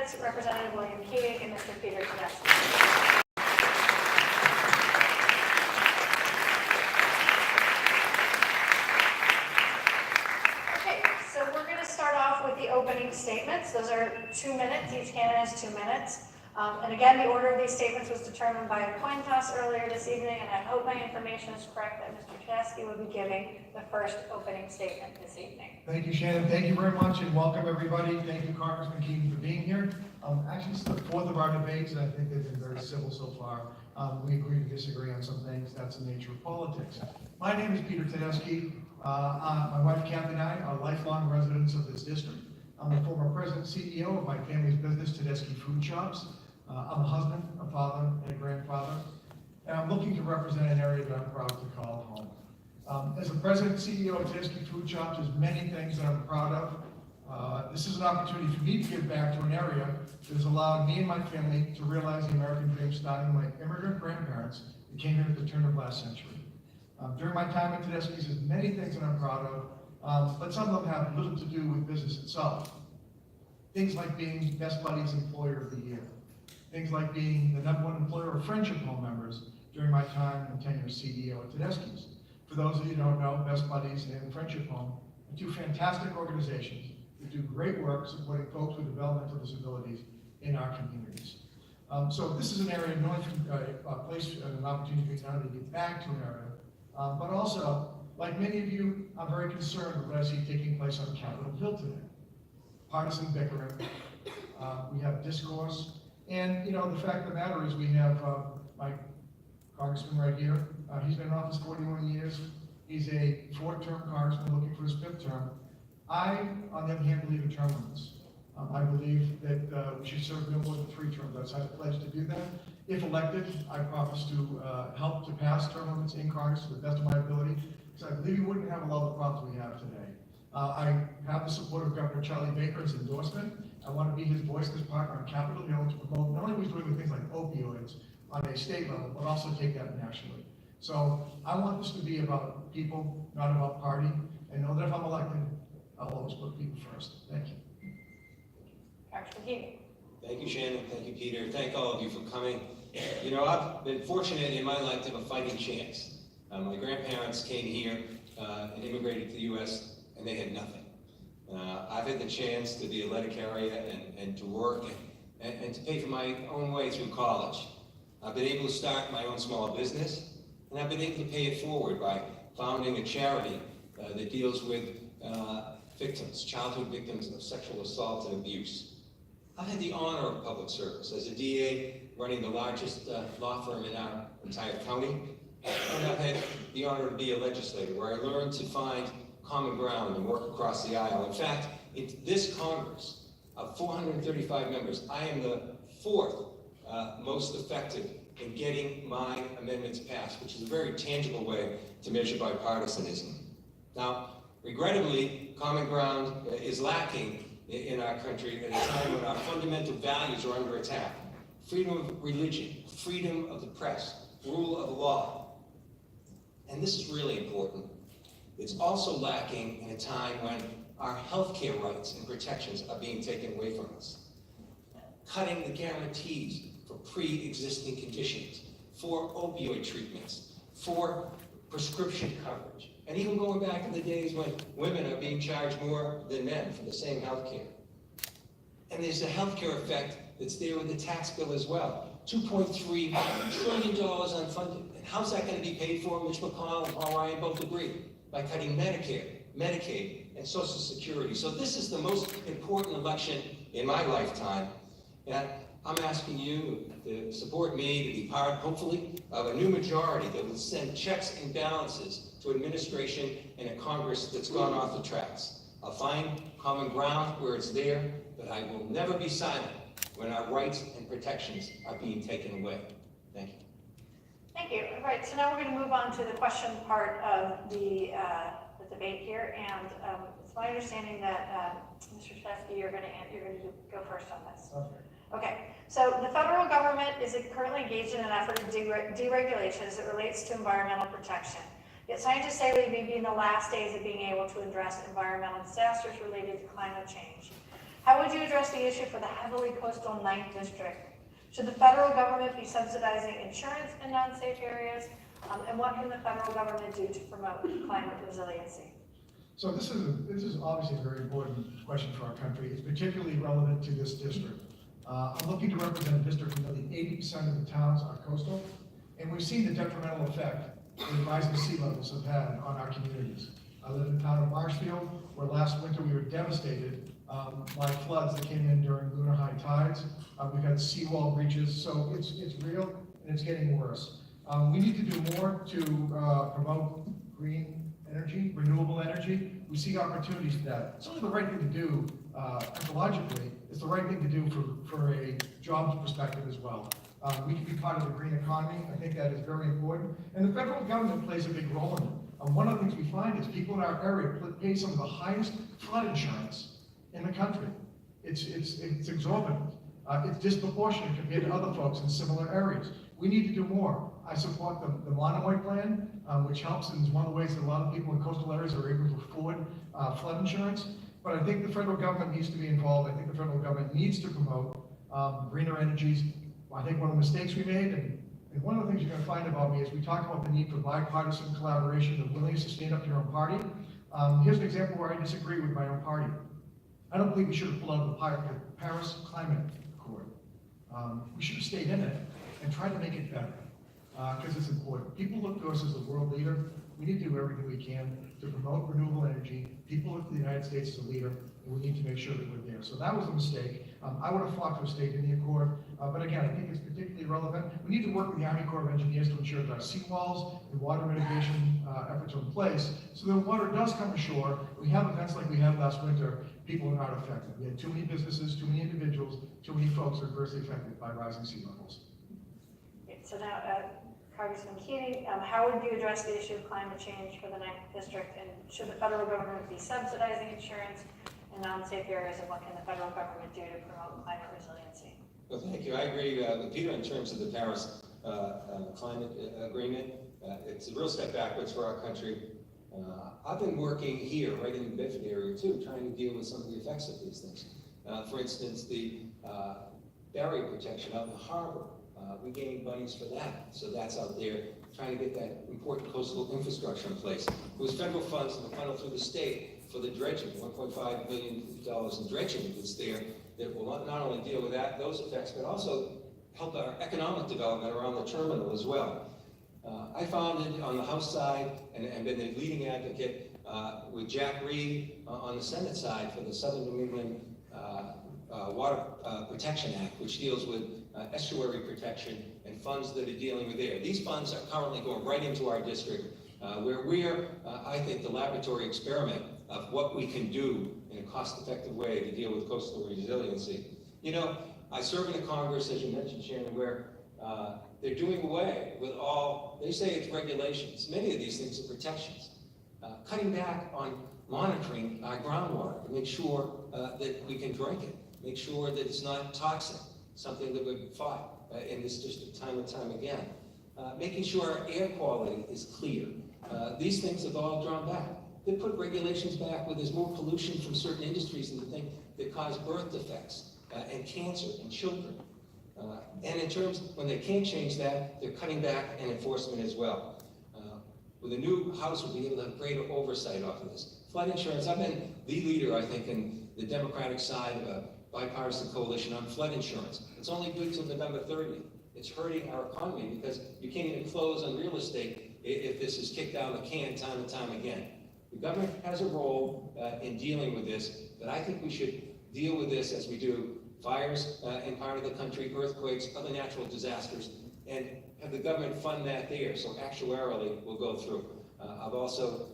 minutes, Representative William Keating and Mr. Pt2. With the opening statements. Those are 2 minutes. Each candidate has 2 minutes. And again, the order of these statements was determined by a coin toss earlier this evening, and I hope my information is correct that Mr. Chesky will be giving the first opening statement this evening. Thank you, Shannon. Thank you very much, and welcome everybody. Thank you, Congressman Keating, for being here. Actually, this is the fourth of our debates, and I think they've been very civil so far. We agree to disagree on some things. That's the nature of politics. My name is Pt2. My wife, Kathy, and I are lifelong residents of this district. I'm the former president and CEO of my family's business, Tedeschi Food Shops. I'm a husband, a father, and a grandfather, and I'm looking to represent an area that I'm proud to call home. As the president and CEO of Tedeschi Food Shops, there's many things that I'm proud of. This is an opportunity for me to give back to an area that has allowed me and my family to realize the American dream, starting with my immigrant grandparents who came here at the turn of last century. During my time at Tedeschi's, there's many things that I'm proud of, but some of them have little to do with business itself. Things like being Best Buddies Employer of the Year. Things like being the #1 employer of Friendship Home members during my time and tenure as CEO at Tedeschi's. For those of you who don't know, Best Buddies and Friendship Home are 2 fantastic organizations that do great work supporting folks with developmental disabilities in our communities. So this is an area, not a place, an opportunity for me to give back to an area, but also, like many of you, I'm very concerned with what I see taking place on Capitol Hill today. Partisan bickering, we have discourse, and the fact of the matter is we have my congressman right here. He's been in office 41 years. He's a 4-term congressman looking for his 5th term. I, on the other hand, believe in term limits. I believe that we should serve no more than 3 terms. I've signed a pledge to do that. If elected, I promise to help to pass term limits in Congress to the best of my ability, because I believe we wouldn't have a lot of the problems we have today. I have the support of Governor Charlie Baker's endorsement. I want to be his voice, his partner on Capitol Hill to promote not only what he's doing with things like opioids on a state level, but also take that nationally. So I want this to be about people, not about party, and know that if I'm elected, I'll always put people first. Thank you. Thank you, Shannon. Thank you, Peter. Thank all of you for coming. I've been fortunate in my life to have a fighting chance. My grandparents came here and immigrated to the U.S., and they had nothing. I've had the chance to be a letter carrier and to work and to pay for my own way through college. I've been able to start my own small business, and I've been able to pay it forward by founding a charity that deals with victims, childhood victims of sexual assault and abuse. I've had the honor of public service as a DA running the largest law firm in our entire county, and I've had the honor to be a legislator where I learned to find common ground and work across the aisle. In fact, in this Congress of 435 members, I am the 4th most effective in getting my amendments passed, which is a very tangible way to measure bipartisanism. Now, regrettably, common ground is lacking in our country at a time when our fundamental values are under attack. Freedom of religion, freedom of the press, rule of law. And this is really important. It's also lacking in a time when our healthcare rights and protections are being taken away from us. Cutting the guarantees for pre-existing conditions, for opioid treatments, for prescription coverage, and even going back to the days when women are being charged more than men for the same health care. And there's a health care effect that's there with the tax bill as well. $2.3 trillion unfunded. And how's that going to be paid for? Mitch McConnell and Paul Ryan both agree. By cutting Medicare, Medicaid, and Social Security. So this is the most important election in my lifetime. And I'm asking you to support me to be part, hopefully, of a new majority that will send checks and balances to administration and a Congress that's gone off the tracks. I'll find common ground where it's there, but I will never be silent when our rights and protections are being taken away. Thank you. Thank you. All right, so now we're going to move on to the question part of the debate here, and it's my understanding that Mr. Chesky, you're going to go first on this. Okay. So the federal government is currently engaged in an effort of deregulation as it relates to environmental protection. Yet scientists say we may be in the last days of being able to address environmental disasters related to climate change. How would you address the issue for the heavily coastal 9th district? Should the federal government be subsidizing insurance in non-safe areas? And what can the federal government do to promote climate resiliency? So this is obviously a very important question for our country. It's particularly relevant to this district. I'm looking to represent a district where nearly 80% of the towns are coastal, and we've seen the detrimental effect that rising sea levels have had on our communities. I live in the town of Marshfield, where last winter we were devastated by floods that came in during lunar high tides. We've had seawall breaches, so it's real and it's getting worse. We need to do more to promote green energy, renewable energy. We see opportunities for that. It's only the right thing to do ecologically. It's the right thing to do for a jobs perspective as well. We can be part of the green economy. I think that is very important. And the federal government plays a big role in it. One of the things we find is people in our area pay some of the highest flood insurance in the country. It's exorbitant. It's disproportionate compared to other folks in similar areas. We need to do more. I support the Monomoy plan, which helps and is one of the ways that a lot of people in coastal areas are able to afford flood insurance. But I think the federal government needs to be involved. I think the federal government needs to promote greener energies. I think one of the mistakes we made, and one of the things you're going to find about me is we talk about the need for bipartisan collaboration, the willingness to stand up to your own party. Here's an example where I disagree with my own party. I don't believe we should have pulled out of the Paris Climate Accord. We should have stayed in it and tried to make it better, because it's important. People look to us as the world leader. We need to do everything we can to promote renewable energy. People look to the United States as a leader, and we need to make sure that we're there. So that was a mistake. I would have fought to have stayed in the Accord, but again, I think it's particularly relevant. We need to work with the Army Corps of Engineers to ensure that our seawalls and water mitigation efforts are in place, so that water does come ashore. We have events like we had last winter, people are not affected. We had too many businesses, too many individuals, too many folks are adversely affected by rising sea levels. So now, Congressman Keating, how would you address the issue of climate change for the 9th district? And should the federal government be subsidizing insurance in non-safe areas? And what can the federal government do to promote climate resiliency? Well, thank you. I agree with Peter in terms of the Paris climate agreement. It's a real step backwards for our country. I've been working here, right in the Bedford area too, trying to deal with some of the effects of these things. For instance, the barrier protection out in the harbor. We gained monies for that, so that's out there, trying to get that important coastal infrastructure in place. It was federal funds that were funneled through the state for the dredging, $1.5 billion in dredging that's there, that will not only deal with those effects, but also help our economic development around the terminal as well. I founded on the House side and been the leading advocate with Jack Reed on the Senate side for the Southern New England Water Protection Act, which deals with estuary protection and funds that are dealing with there. These funds are currently going right into our district, where we're, I think, the laboratory experiment of what we can do in a cost-effective way to deal with coastal resiliency. You know, I serve in a Congress, as you mentioned, Shannon, where they're doing away with all, they say it's regulations. Many of these things are protections. Cutting back on monitoring our groundwater to make sure that we can drink it, make sure that it's not toxic, something that we've fought in this district time and time again. Making sure our air quality is clear. These things have all drawn back. They put regulations back where there's more pollution from certain industries and the thing that cause birth defects and cancer in children. And in terms, when they can't change that, they're cutting back in enforcement as well. With a new House, we'll be able to have greater oversight off of this. Flood insurance, I've been the leader, I think, in the Democratic side of a bipartisan coalition on flood insurance. It's only good till November 30th. It's hurting our economy because you can't even close on real estate if this is kicked down the can time and time again. The government has a role in dealing with this, but I think we should deal with this as we do fires in part of the country, earthquakes, other natural disasters, and have the government fund that there, so actuarially will go through. I've also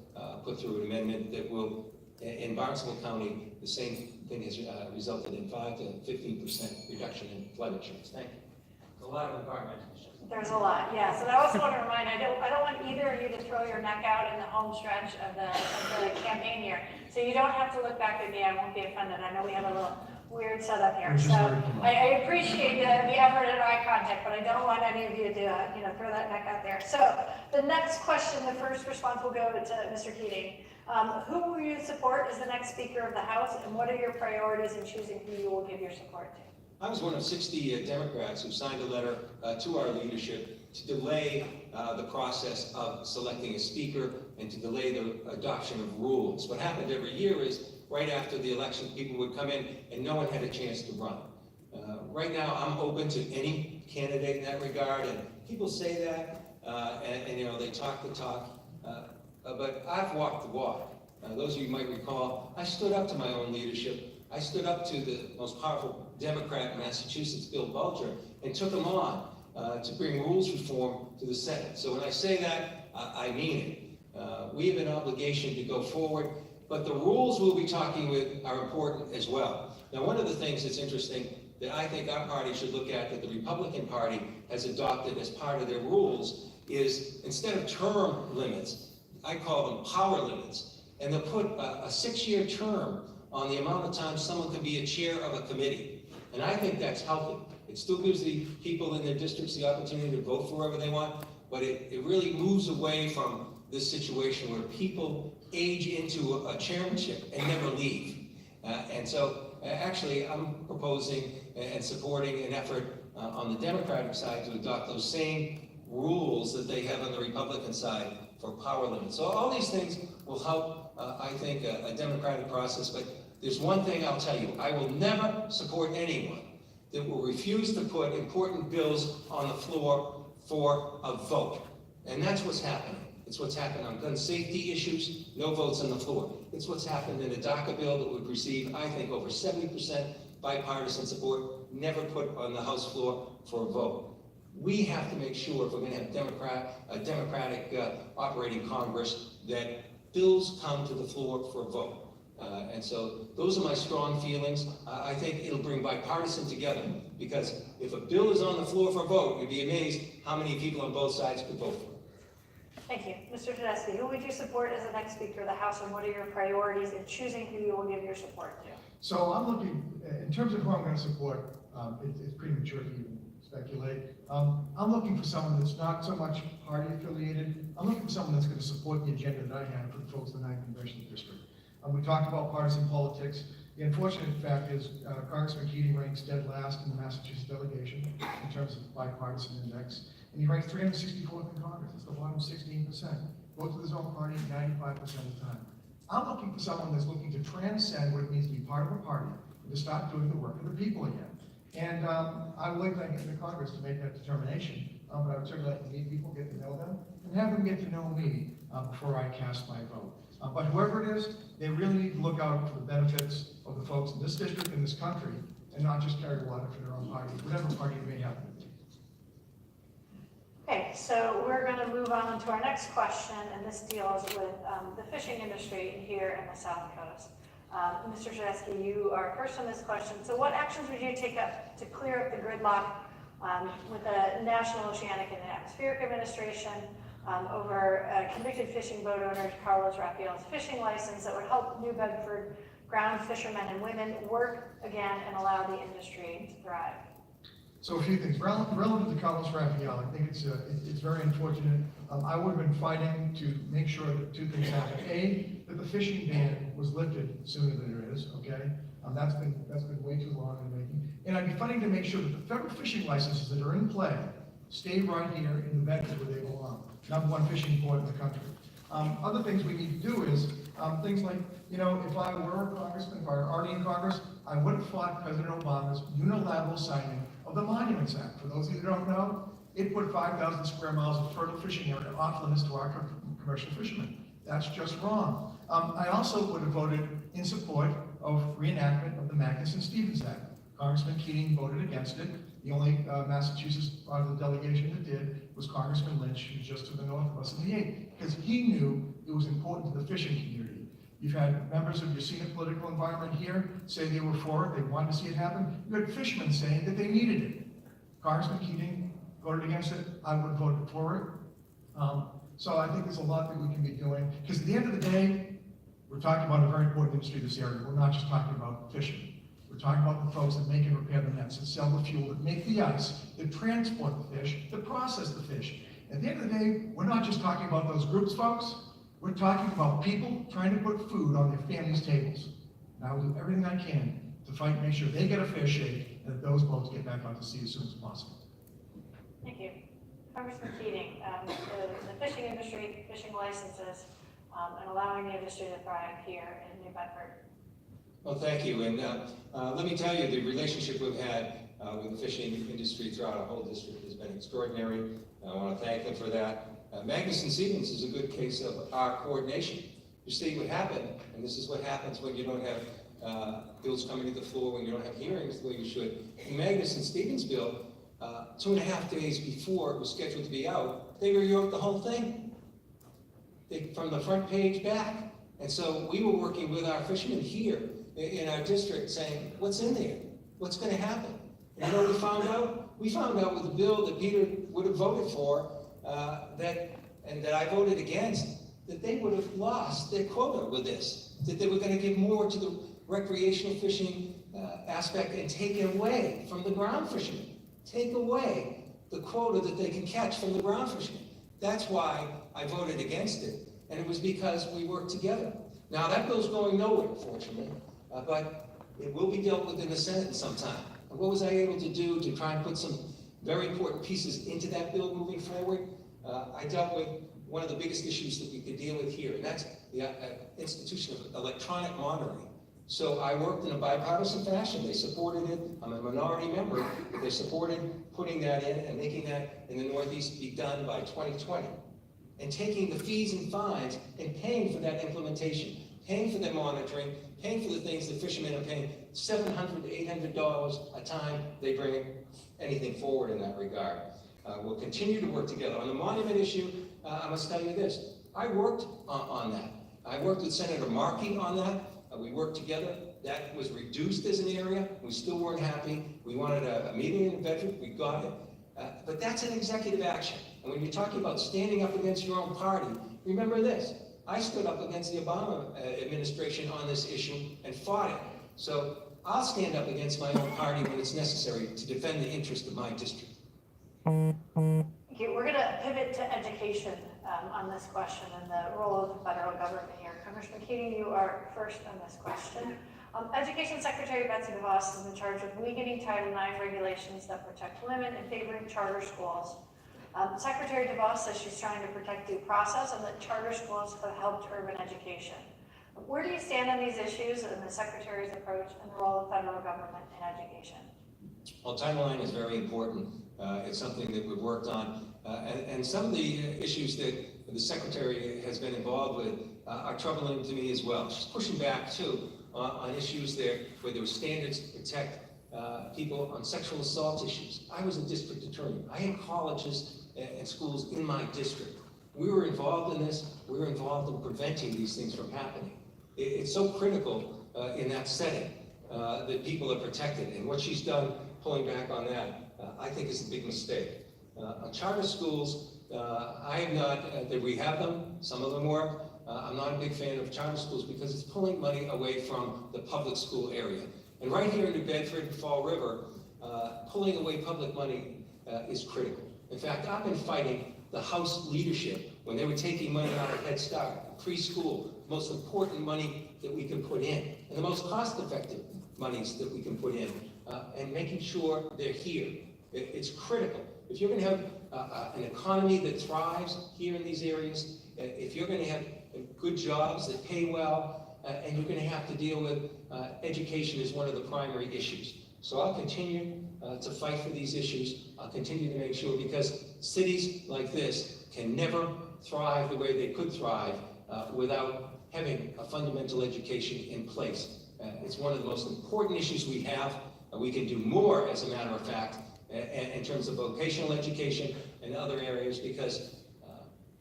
put through an amendment that will, in Barnstable County, the same thing has resulted in 5 to 15% reduction in flood insurance. Thank you. There's a lot of environmental issues. There's a lot, yes. And I also want to remind, I don't want either of you to throw your neck out in the home stretch of the campaign here. So you don't have to look back at me. I won't be offended. I know we have a little weird setup here. So I appreciate the effort and eye contact, but I don't want any of you to throw that neck out there. So the next question, the first response will go to Mr. Keating. Who will you support as the next Speaker of the House, and what are your priorities in choosing who you will give your support to? I was one of 60 Democrats who signed a letter to our leadership to delay the process of selecting a speaker and to delay the adoption of rules. What happened every year is, right after the election, people would come in and no one had a chance to run. Right now, I'm open to any candidate in that regard, and people say that, and you know, they talk the talk, but I've walked the walk. Those of you might recall, I stood up to my own leadership. I stood up to the most powerful Democrat in Massachusetts, Bill Bulger, and took him on to bring rules reform to the Senate. So when I say that, I mean it. We have an obligation to go forward, but the rules we'll be talking with are important as well. Now, one of the things that's interesting that I think our party should look at, that the Republican Party has adopted as part of their rules, is instead of term limits, I call them power limits, and they'll put a 6-year term on the amount of time someone can be a chair of a committee. And I think that's healthy. It still gives the people in their districts the opportunity to vote for whoever they want, but it really moves away from this situation where people age into a chairmanship and never leave. And so actually I'm proposing and supporting an effort on the Democratic side to adopt those same rules that they have on the Republican side for power limits. So all these things will help, I think, a democratic process, but there's one thing I'll tell you: I will never support anyone that will refuse to put important bills on the floor for a vote. And that's what's happening. It's what's happened on gun safety issues, no votes on the floor. It's what's happened in a DACA bill that would receive, I think, over 70% bipartisan support, never put on the House floor for a vote. We have to make sure, if we're going to have a democratic operating Congress, that bills come to the floor for a vote. And so those are my strong feelings. I think it'll bring bipartisan together, because if a bill is on the floor for a vote, you'd be amazed how many people on both sides could vote for it. Thank you. Mr. Tedeschi, who would you support as the next Speaker of the House, and what are your priorities in choosing who you will give your support to? So I'm looking, in terms of who I'm going to support, it's premature to even speculate. I'm looking for someone that's not so much party affiliated. I'm looking for someone that's going to support the agenda that I have for the folks in the 9th Congressional District. We talked about partisan politics. The unfortunate fact is Congressman Keating ranks dead last in the Massachusetts delegation in terms of bipartisan index, and he ranks 364th in Congress. It's the bottom 16%. Votes with his own party 95% of the time. I'm looking for someone that's looking to transcend what it means to be part of a party and to start doing the work of the people again. And I would like to get into Congress to make that determination, but I would certainly like to meet people, get to know them, and have them get to know me before I cast my vote. But whoever it is, they really need to look out for the benefits of the folks in this district, in this country, and not just carry water for their own party, whatever party it may happen to be. Okay, so we're going to move on to our next question, and this deals with the fishing industry here in the South Coast. Mr. Tedeschi, you are first on this question. So what actions would you take up to clear up the gridlock with the National Oceanic and Atmospheric Administration over convicted fishing boat owner Carlos Raphael's fishing license that would help New Bedford ground fishermen and women work again and allow the industry to thrive? So a few things. Relative to Carlos Raphael, I think it's very unfortunate. I would have been fighting to make sure that two things happen. A, that the fishing ban was lifted sooner than it is, okay? That's been way too long in the making. And I'd be fighting to make sure that the federal fishing licenses that are in play stay right here in the Bedford where they belong. #1 fishing port in the country. Other things we need to do is things like, you know, if I were a congressman, if I were already in Congress, I would have fought President Obama's unilateral signing of the Monuments Act. For those of you who don't know, it put 5,000 square miles of fertile fishing area off limits to our commercial fishermen. That's just wrong. I also would have voted in support of reenactment of the Magnuson-Stevens Act. Congressman Keating voted against it. The only Massachusetts part of the delegation that did was Congressman Lynch, who's just to the north of us in the 8th, because he knew it was important to the fishing community. You've had members of your senior political environment here say they were for it, they wanted to see it happen. You had fishermen saying that they needed it. Congressman Keating voted against it. I would have voted for it. So I think there's a lot that we can be doing, because at the end of the day, we're talking about a very important industry in this area. We're not just talking about fishing. We're talking about the folks that make and repair the nets, that sell the fuel, that make the ice, that transport the fish, that process the fish. At the end of the day, we're not just talking about those groups, folks. We're talking about people trying to put food on their families' tables. And I will do everything I can to fight and make sure they get a fair shake and that those boats get back out to sea as soon as possible. Thank you. Congressman Keating, the fishing industry, fishing licenses, and allowing the industry to thrive here in New Bedford. Well, thank you. And let me tell you, the relationship we've had with the fishing industry throughout our whole district has been extraordinary. I want to thank them for that. Magnuson Stevens is a good case of our coordination. You see what happened, and this is what happens when you don't have bills coming to the floor, when you don't have hearings the way you should. In Magnuson Stevens' bill, 2.5 days before it was scheduled to be out, they rewrote the whole thing. From the front page back. And so we were working with our fishermen here in our district saying, what's in there? What's going to happen? And you know what we found out? We found out with the bill that Peter would have voted for, that I voted against, that they would have lost their quota with this, that they were going to give more to the recreational fishing aspect and take it away from the ground fishermen. Take away the quota that they can catch from the ground fishermen. That's why I voted against it, and it was because we worked together. Now, that bill's going nowhere, fortunately, but it will be dealt with in the Senate sometime. And what was I able to do to try and put some very important pieces into that bill moving forward? I dealt with one of the biggest issues that we could deal with here, and that's the institution of electronic monitoring. So I worked in a bipartisan fashion. They supported it. I'm a minority member, but they supported putting that in and making that in the Northeast be done by 2020. And taking the fees and fines and paying for that implementation, paying for the monitoring, paying for the things that fishermen are paying, $700 to $800 a time they bring anything forward in that regard. We'll continue to work together. On the monument issue, I must tell you this. I worked on that. I worked with Senator Markey on that. We worked together. That was reduced as an area. We still weren't happy. We wanted a meeting in Bedford. We got it. But that's an executive action. And when you're talking about standing up against your own party, remember this. I stood up against the Obama administration on this issue and fought it. So I'll stand up against my own party when it's necessary to defend the interest of my district. Okay, we're going to pivot to education on this question and the role of the federal government here. Congressman Keating, you are first on this question. Education Secretary Betsy DeVos is in charge of weakening Title IX regulations that protect women and favoring charter schools. Secretary DeVos says she's trying to protect due process and that charter schools have helped urban education. Where do you stand on these issues and the Secretary's approach and the role of federal government in education? Well, Title IX is very important. It's something that we've worked on. And some of the issues that the Secretary has been involved with are troubling to me as well. She's pushing back, too, on issues there where there were standards to protect people on sexual assault issues. I was a district attorney. I had colleges and schools in my district. We were involved in this. We were involved in preventing these things from happening. It's so critical in that setting that people are protected. And what she's done, pulling back on that, I think is a big mistake. On charter schools, I am not, that we have them, some of them work. I'm not a big fan of charter schools because it's pulling money away from the public school area. And right here in New Bedford and Fall River, pulling away public money is critical. In fact, I've been fighting the House leadership when they were taking money out of Head Start, preschool, most important money that we can put in, and the most cost-effective monies that we can put in, and making sure they're here. It's critical. If you're going to have an economy that thrives here in these areas, if you're going to have good jobs that pay well, and you're going to have to deal with education as one of the primary issues. So I'll continue to fight for these issues. I'll continue to make sure, because cities like this can never thrive the way they could thrive without having a fundamental education in place. It's one of the most important issues we have. We can do more, as a matter of fact, in terms of vocational education and other areas, because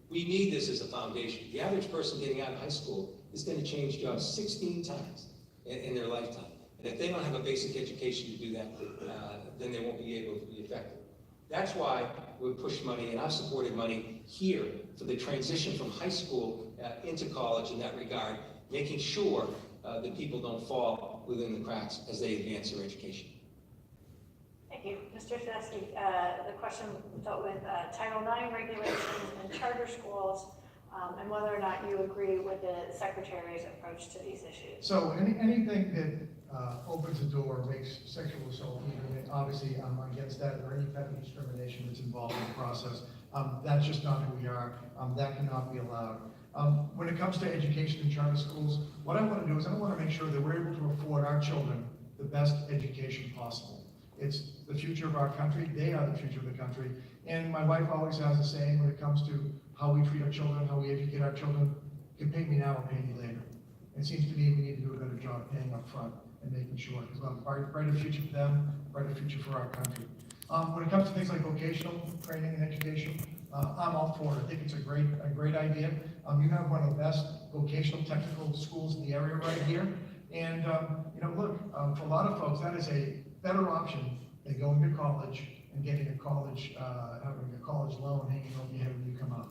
we need this as a foundation. The average person getting out of high school is going to change jobs 16 times in their lifetime. And if they don't have a basic education to do that, then they won't be able to be effective. That's why we push money, and I've supported money here for the transition from high school into college in that regard, making sure that people don't fall within the cracks as they advance their education. Thank you. Mr. Tedeschi, the question dealt with Title IX regulations and charter schools. and whether or not you agree with the Secretary's approach to these issues. So anything that opens the door, makes sexual assault legal, obviously I'm against that, or any type of discrimination that's involved in the process. That's just not who we are. That cannot be allowed. When it comes to education in charter schools, what I want to do is I want to make sure that we're able to afford our children the best education possible. It's the future of our country. They are the future of the country. And my wife always has a saying when it comes to how we treat our children, how we educate our children, you can pay me now or pay me later. It seems to me we need to do a better job paying up front and making sure, because we'll have a brighter future for them, brighter future for our country. When it comes to things like vocational training and education, I'm all for it. I think it's a great idea. You have one of the best vocational technical schools in the area right here. And, look, for a lot of folks, that is a better option than going to college and getting a college, having a college loan hanging over your head when you come out.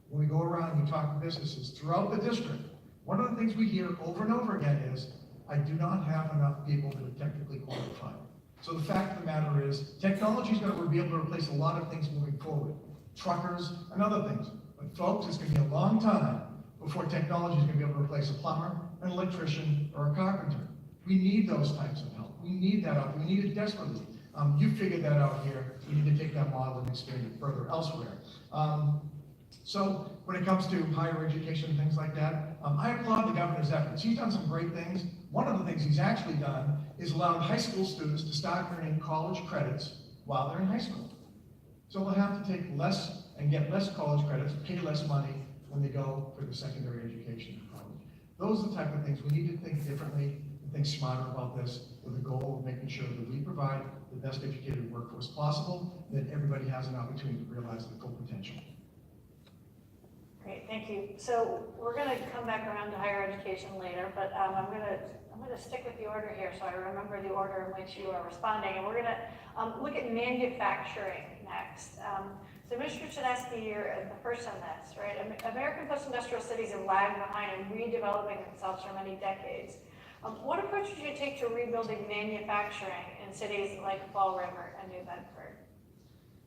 When we go around and we talk to businesses throughout the district, one of the things we hear over and over again is, I do not have enough people that are technically qualified. So the fact of the matter is, technology is going to be able to replace a lot of things moving forward, truckers and other things. But folks, it's going to be a long time before technology is going to be able to replace a plumber, an electrician, or a carpenter. We need those types of help. We need that out. We need it desperately. You figured that out here. We need to take that model and expand it further elsewhere. So when it comes to higher education and things like that, I applaud the governor's efforts. He's done some great things. One of the things he's actually done is allowed high school students to start earning college credits while they're in high school. So they'll have to take less and get less college credits, pay less money when they go for the secondary education in college. Those are the type of things we need to think differently and think smarter about this, with the goal of making sure that we provide the best educated workforce possible, and that everybody has an opportunity to realize their full potential. Great, thank you. So we're going to come back around to higher education later, but I'm going to stick with the order here so I remember the order in which you are responding. And we're going to look at manufacturing next. So Mr. Tedeschi, you're the first on this, right? American post-industrial cities have lagged behind in redeveloping themselves for many decades. What approach would you take to rebuilding manufacturing in cities like Fall River and New Bedford?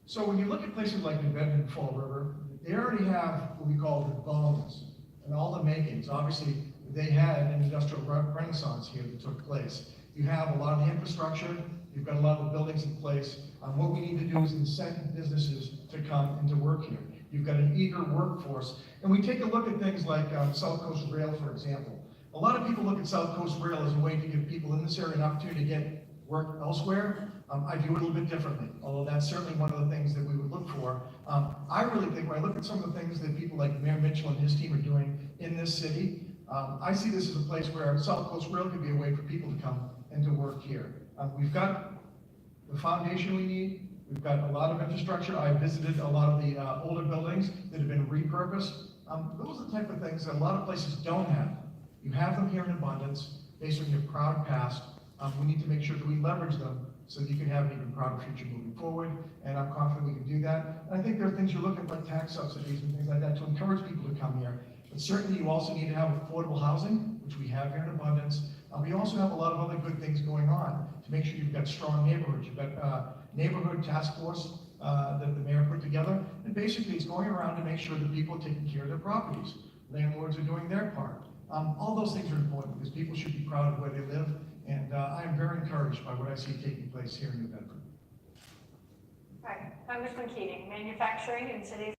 So when you look at places like New Bedford and Fall River, they already have what we call the bones and all the makings. Obviously, they had an industrial renaissance here that took place. You have a lot of the infrastructure, you've got a lot of the buildings in place. What we need to do is incent businesses to come and to work here. You've got an eager workforce. And we take a look at things like South Coast Rail, for example. A lot of people look at South Coast Rail as a way to give people in this area an opportunity to get work elsewhere. I view it a little bit differently, although that's certainly one of the things that we would look for. I really think when I look at some of the things that people like Mayor Mitchell and his team are doing in this city, I see this as a place where South Coast Rail could be a way for people to come and to work here. We've got the foundation we need. We've got a lot of infrastructure. I visited a lot of the older buildings that have been repurposed. Those are the type of things that a lot of places don't have. You have them here in abundance based on your proud past. We need to make sure that we leverage them so that you can have an even prouder future moving forward, and I'm confident we can do that. And I think there are things you look at like tax subsidies and things like that to encourage people to come here. But certainly you also need to have affordable housing, which we have here in abundance. We also have a lot of other good things going on to make sure you've got strong neighborhoods. You've got neighborhood task force that the mayor put together, and basically it's going around to make sure that people are taking care of their properties. Landlords are doing their part. All those things are important because people should be proud of where they live, and I am very encouraged by what I see taking place here in New Bedford. All right, Congressman Keating, manufacturing in cities